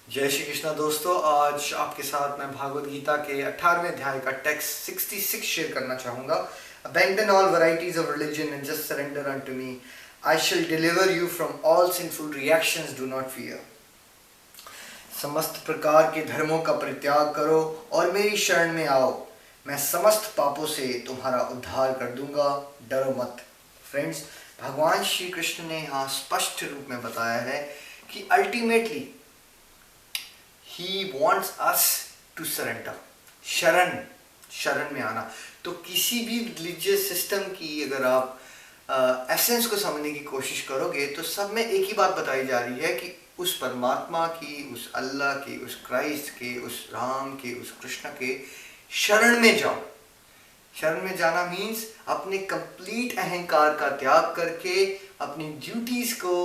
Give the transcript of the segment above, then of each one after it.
जय श्री कृष्णा दोस्तों, आज आपके साथ मैं भागवत गीता के 18वें अध्याय का टेक्स्ट 66 शेयर करना चाहूँगा। Abandon all varieties of religion and just surrender unto me. I shall deliver you from all sinful reactions, do not fear. समस्त प्रकार के धर्मों का परित्याग करो और मेरी शरण में आओ, मैं समस्त पापों से तुम्हारा उद्धार कर दूंगा, डरो मत। फ्रेंड्स, भगवान श्री कृष्ण ने यहाँ स्पष्ट रूप में बताया है कि ultimately He wants us to surrender. शरण में आना। तो किसी भी रिलीजियस सिस्टम की अगर आप एसेंस को समझने की कोशिश करोगे तो सब में एक ही बात बताई जा रही है कि उस परमात्मा की, उस अल्लाह की, उस क्राइस्ट के, उस राम के, उस कृष्ण के शरण में जाओ। शरण में जाना मीन्स अपने कंप्लीट अहंकार का त्याग करके अपनी ड्यूटीज को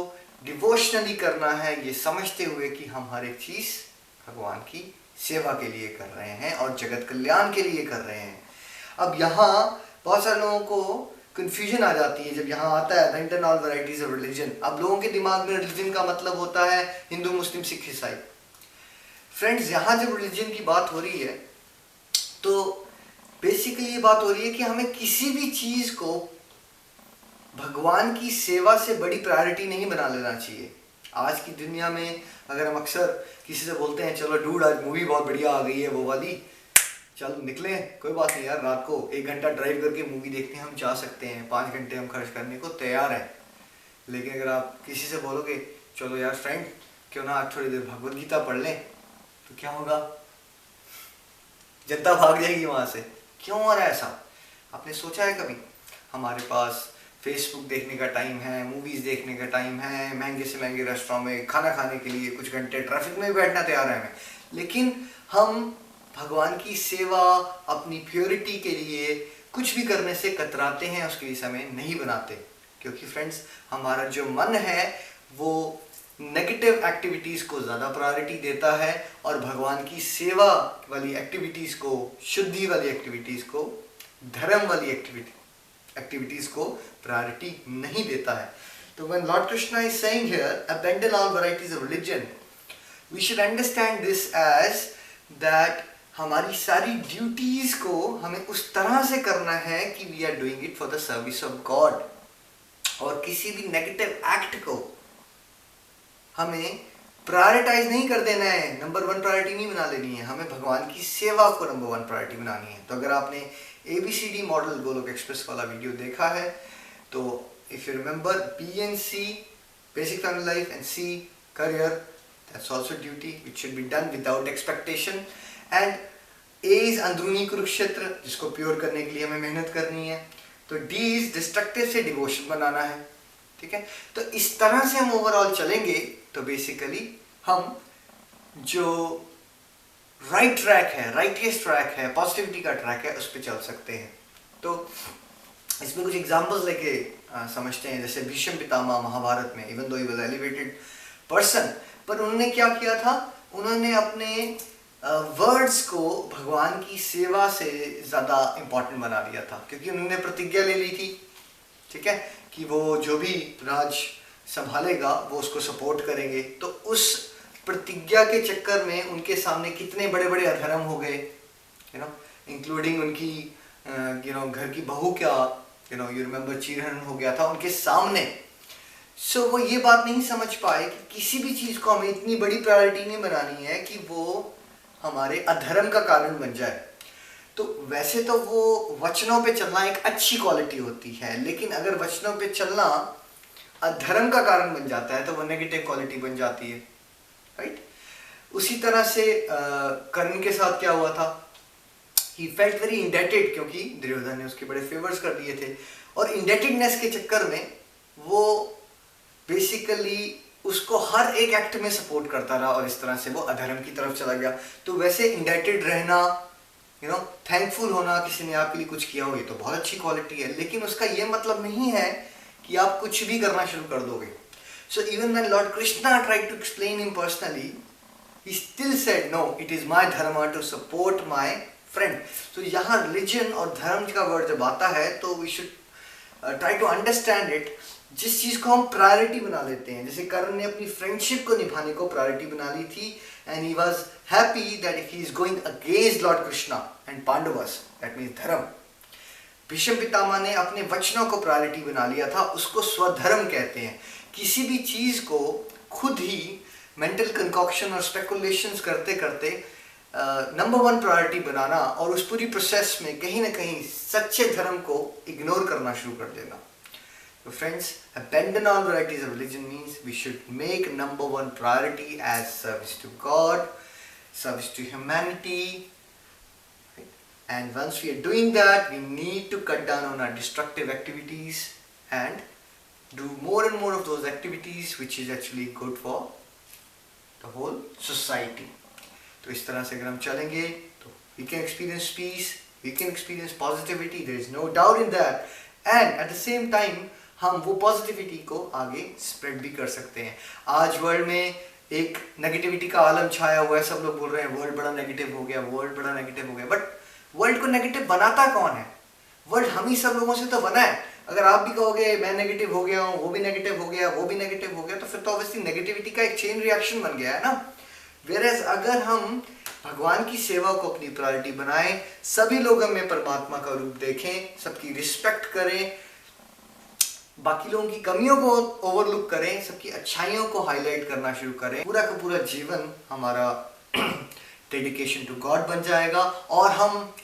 डिवोशनली करना है, ये समझते हुए कि हम हर एक चीज भगवान की सेवा के लिए कर रहे हैं और जगत कल्याण के लिए कर रहे हैं। अब यहाँ बहुत सारे लोगों को कंफ्यूजन आ जाती है जब यहाँ आता है abandon all varieties of religion. अब लोगों के दिमाग में रिलीजन का मतलब होता है हिंदू, मुस्लिम, सिख, ईसाई। फ्रेंड्स, यहाँ जब रिलीजन की बात हो रही है तो बेसिकली ये बात हो रही है कि हमें किसी भी चीज को भगवान की सेवा से बड़ी प्रायोरिटी नहीं बना लेना चाहिए। आज की दुनिया में अगर हम अक्सर किसी से बोलते हैं चलो डूड आज मूवी बहुत बढ़िया आ गई है वो वाली, चल निकले, कोई बात नहीं यार, रात को 1 घंटा ड्राइव करके मूवी देखते हैं, हम जा सकते हैं, 5 घंटे हम खर्च करने को तैयार हैं। लेकिन अगर आप किसी से बोलोगे चलो यार फ्रेंड क्यों ना आज थोड़ी देर भगवत गीता पढ़ लें, तो क्या होगा? जनता भाग जाएगी वहां से। क्यों हो रहा है ऐसा? आपने सोचा है कभी? हमारे पास फेसबुक देखने का टाइम है, मूवीज देखने का टाइम है, महंगे से महंगे रेस्टोरेंट में खाना खाने के लिए कुछ घंटे ट्रैफिक में भी बैठना तैयार है हमें, लेकिन हम भगवान की सेवा, अपनी प्योरिटी के लिए कुछ भी करने से कतराते हैं, उसके लिए समय नहीं बनाते। क्योंकि फ्रेंड्स, हमारा जो मन है वो नेगेटिव एक्टिविटीज को ज्यादा प्रायोरिटी देता है और भगवान की सेवा वाली एक्टिविटीज को, शुद्धि वाली एक्टिविटीज को, धर्म वाली एक्टिविटीज को प्रायोरिटी नहीं देता है। तो when Lord Krishna is saying here, abandon all varieties of religion, we should understand this as that हमारी सारी ड्यूटीज को हमें उस तरह से करना है कि we are doing it for the service of God, और किसी भी नेगेटिव एक्ट को हमें प्रायोरिटाइज नहीं कर देना है, नंबर 1 प्रायोरिटी नहीं बना लेनी है, हमें भगवान की सेवा को नंबर 1 प्रायोरिटी बनानी है। तो अगर आपने ABCD मॉडल गोलोक एक्सप्रेस वाला वीडियो देखा है तो if you remember, B and C, basic family life, and C, career, that's also duty which should be done without expectation, and A is अंदरूनी कुरुक्षेत्र जिसको प्योर करने के लिए हमें मेहनत करनी है, तो D इज डिस्ट्रक्टिव से डिवोशन बनाना है। ठीक है, तो इस तरह से हम ओवरऑल चलेंगे तो बेसिकली हम जो राइट ट्रैक है, राइटियस ट्रैक है, पॉजिटिविटी का ट्रैक है, उस पर चल सकते हैं। तो इसमें कुछ एग्जांपल्स लेके समझते हैं। जैसे भीष्म पितामह महाभारत में, even though he was elevated person, पर उन्होंने क्या किया था, उन्होंने अपने वर्ड्स को भगवान की सेवा से ज़्यादा इम्पोर्टेंट बना दिया था, क्योंकि उन्होंने प्रतिज्ञा ले ली थी, ठीक है, कि वो जो भी राज संभालेगा वो उसको सपोर्ट करेंगे। तो उस प्रतिज्ञा के चक्कर में उनके सामने कितने बड़े बड़े अधर्म हो गए, इंक्लूडिंग उनकी घर की बहू क्या, यू रिमेंबर, चीरहरण हो गया था उनके सामने। सो वो ये बात नहीं समझ पाए कि किसी भी चीज को हमें इतनी बड़ी प्रायोरिटी नहीं बनानी है कि वो हमारे अधर्म का कारण बन जाए। तो वैसे तो वो वचनों पे चलना एक अच्छी क्वालिटी होती है, लेकिन अगर वचनों पे चलना अधर्म का कारण बन जाता है तो वो नेगेटिव क्वालिटी बन जाती है, राइट। उसी तरह से कर्ण के साथ क्या हुआ था, ही फेल्ट वेरी इंडेटेड, क्योंकि दुर्योधन ने उसके बड़े फेवर्स कर दिए थे, और इंडेटेडनेस के चक्कर में वो बेसिकली उसको हर एक एक्ट में सपोर्ट करता रहा और इस तरह से वो अधर्म की तरफ चला गया। तो वैसे इंडेटेड रहना, थैंकफुल होना, किसी ने आपके लिए कुछ किया हो, ये तो बहुत अच्छी क्वालिटी है, लेकिन उसका ये मतलब नहीं है कि आप कुछ भी करना शुरू कर दोगे। So even when Lord Krishna tried to explain him personally, he still said, no, it is my dharma to support my friend. So यहाँ religion और धर्म का वर्ड जब आता है तो we should try to understand it जिस चीज को हम प्रायोरिटी बना लेते हैं, जैसे कर्ण ने अपनी फ्रेंडशिप को निभाने को प्रायोरिटी बना ली थी, and he was happy that if he is going against Lord Krishna and Pandavas, that means धर्म। भीष्म पितामह ने अपने वचनों को प्रायोरिटी बना लिया था, उसको स्वधर्म कहते हैं। किसी भी चीज को खुद ही मेंटल कंकॉक्शन और स्पेकुलेशंस करते करते नंबर वन प्रायोरिटी बनाना और उस पूरी प्रोसेस में कहीं ना कहीं सच्चे धर्म को इग्नोर करना शुरू कर देना। So friends, abandon all varieties of religion means we should make number one priority as service to God, service to humanity. Right? And once we are doing that, we need to cut down on our destructive activities and do more and more of those activities which is actually good for the whole society. तो इस तरह से अगर हम चलेंगे तो we can experience peace, we can experience positivity, there is no doubt in that, and at the same time हम वो पॉजिटिविटी को आगे स्प्रेड भी कर सकते हैं। आज वर्ल्ड में एक नेगेटिविटी का आलम छाया हुआ है, सब लोग बोल रहे हैं वर्ल्ड बड़ा नेगेटिव हो गया, वर्ल्ड बड़ा नेगेटिव हो गया, बट वर्ल्ड को नेगेटिव बनाता कौन है? वर्ल्ड हम ही सब लोगों से तो बना है। अगर आप भी कहोगे मैं नेगेटिव हो गया हूँ, वो भी नेगेटिव हो गया, वो भी नेगेटिव हो गया, तो फिर तो ऑब्वियसली नेगेटिविटी का एक चेन रिएक्शन बन गया है ना। वेयरएज अगर हम भगवान की सेवा को अपनी प्रायोरिटी बनाएं, सभी लोगों में परमात्मा का रूप देखें, सबकी रिस्पेक्ट करें, बाकी लोगों की कमियों को ओवरलुक करें, सबकी अच्छाइयों को हाईलाइट करना शुरू करें, पूरा का पूरा जीवन हमारा डेडिकेशन टू गॉड बन जाएगा और हम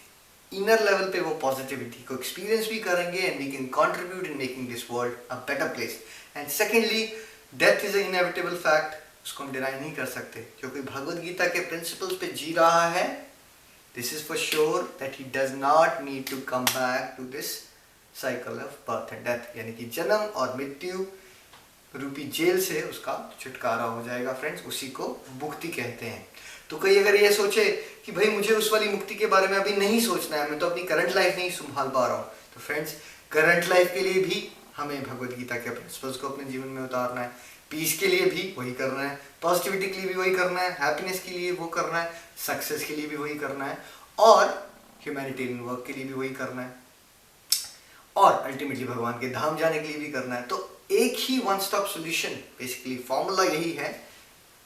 इनर लेवल पे वो पॉजिटिविटी को एक्सपीरियंस भी करेंगे and we can contribute in making this world a better place. And secondly, death is a inevitable fact, उसको हम डिनाई नहीं कर सकते। जो कोई भगवद गीता के प्रिंसिपल्स पे जी रहा है, this is for sure that he does not need to come back to this cycle of birth and death, यानी कि जन्म और मृत्यु रूपी जेल से उसका छुटकारा हो जाएगा। फ्रेंड्स, उसी को मुक्ति कहते हैं। तो कोई अगर ये सोचे कि भाई मुझे उस वाली मुक्ति के बारे में अभी नहीं सोचना है, मैं तो अपनी करंट लाइफ नहीं संभाल पा रहा हूँ, तो फ्रेंड्स करंट लाइफ के लिए भी हमें भगवद गीता के प्रिंसिपल्स को अपने जीवन में उतारना है। पीस के लिए भी वही करना है, पॉजिटिविटी के लिए भी वही करना है, हैप्पीनेस के लिए वो करना है, सक्सेस के लिए भी वही करना है और ह्यूमैनिटेरियन वर्क के लिए भी वही करना है और अल्टीमेटली भगवान के धाम जाने के लिए भी करना है। तो एक ही one stop solution, basically formula यही है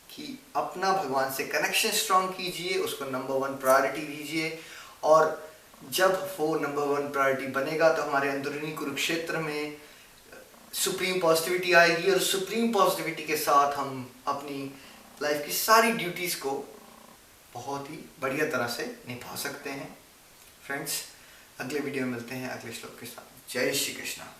कि अपना भगवान से कनेक्शन स्ट्रॉन्ग कीजिए, उसको नंबर वन प्रायोरिटी दीजिए और जब वो नंबर वन प्रायोरिटी बनेगा तो हमारे अंदरूनी कुरुक्षेत्र में सुप्रीम पॉजिटिविटी आएगी और सुप्रीम पॉजिटिविटी के साथ हम अपनी लाइफ की सारी ड्यूटीज़ को बहुत ही बढ़िया तरह से निभा सकते हैं। फ्रेंड्स, अगले वीडियो में मिलते हैं अगले श्लोक के साथ। जय श्री कृष्णा।